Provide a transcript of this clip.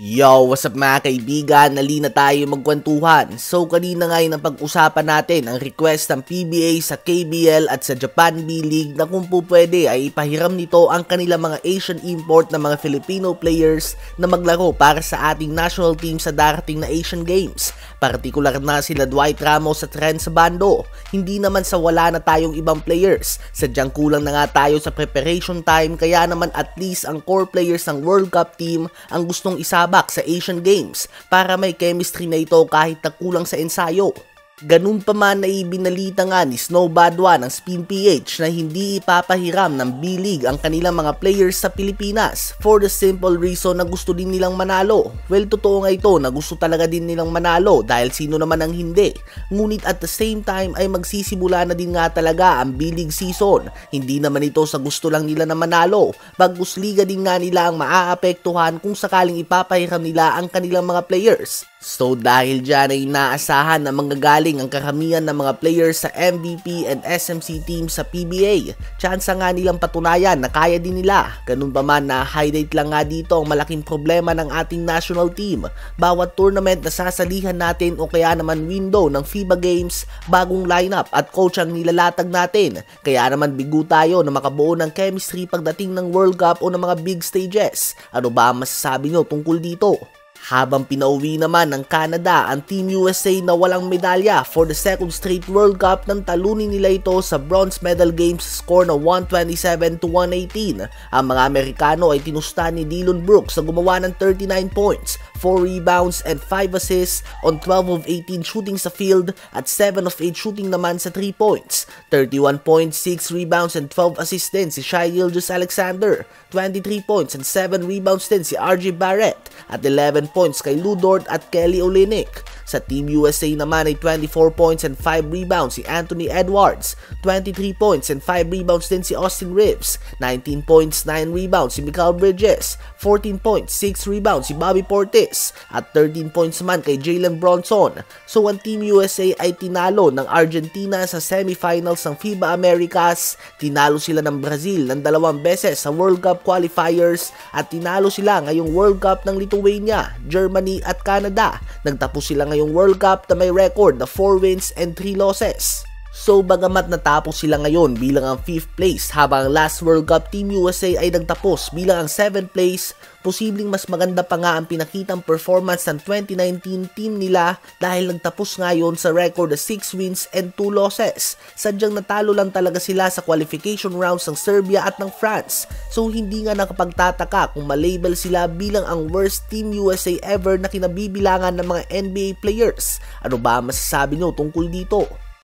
Yo, what's up mga kaibigan? Nali na tayo magkwentuhan. So kanina nga yung pag-usapan natin ang request ng PBA sa KBL at sa Japan B-League na kung po pwede ay ipahiram nito ang kanilang mga Asian import na mga Filipino players na maglaro para sa ating national team sa darating na Asian Games. Partikular na sila Dwight Ramos at Renz Bando. Hindi naman sa wala na tayong ibang players. Sadyang kulang na nga tayo sa preparation time kaya naman at least ang core players ng World Cup team ang gustong isabak sa Asian Games para may chemistry na ito kahit na kulang sa ensayo. Ganun pa man ay ibinalita nga ni Snow Badwa ng Spin PH na hindi ipapahiram ng B-League ang kanilang mga players sa Pilipinas for the simple reason na gusto din nilang manalo. Well, totoo nga ito na gusto talaga din nilang manalo dahil sino naman ang hindi. Ngunit at the same time ay magsisimula na din nga talaga ang B-League season. Hindi naman ito sa gusto lang nila na manalo. Bagkus liga din nga nila ang maaapektuhan kung sakaling ipapahiram nila ang kanilang mga players. So dahil dyan ay inaasahan na manggagaling ang karamihan ng mga players sa MVP and SMC team sa PBA. Tsansa nga nilang patunayan na kaya din nila. Ganun pa man na highlight lang nga dito ang malaking problema ng ating national team. Bawat tournament na sasalihan natin o kaya naman window ng FIBA Games, bagong lineup at coach ang nilalatag natin. Kaya naman bigo tayo na makabuo ng chemistry pagdating ng World Cup o ng mga big stages. Ano ba ang masasabi nyo tungkol dito? Habang pinauwi naman ng Canada ang Team USA na walang medalya for the second straight World Cup nang talunin nila ito sa bronze medal games score na 127-118. Ang mga Amerikano ay tinusta ni Dillon Brooks na gumawa ng 39 points, 4 rebounds and 5 assists on 12 of 18 shooting sa field at 7 of 8 shooting naman sa 3 points. 31 points, 6 rebounds and 12 assists din si Shai Gilgeous-Alexander, 23 points and 7 rebounds din si RJ Barrett at 11 points kay Lu Dort at Kelly Olynyk. Sa Team USA naman ay 24 points and 5 rebounds si Anthony Edwards, 23 points and 5 rebounds din si Austin Reeves, 19 points, 9 rebounds si Mikal Bridges, 14 points, 6 rebounds si Bobby Portis, at 13 points naman kay Jalen Bronson. So ang Team USA ay tinalo ng Argentina sa semifinals ng FIBA Americas, tinalo sila ng Brazil ng 2 beses sa World Cup qualifiers at tinalo sila ngayong World Cup ng Lithuania, Germany at Canada. Nagtapos sila ngayong World Cup na may record na 4 wins and 3 losses. So bagamat natapos sila ngayon bilang ang 5th place habang last World Cup Team USA ay nagtapos bilang ang 7th place, posibleng mas maganda pa nga ang pinakitang performance ng 2019 team nila dahil nagtapos ngayon sa record na 6 wins and 2 losses. Sadyang natalo lang talaga sila sa qualification rounds ng Serbia at ng France. So hindi nga nakapagtataka kung malabel sila bilang ang worst Team USA ever na kinabibilangan ng mga NBA players. Ano ba masasabi nyo tungkol dito?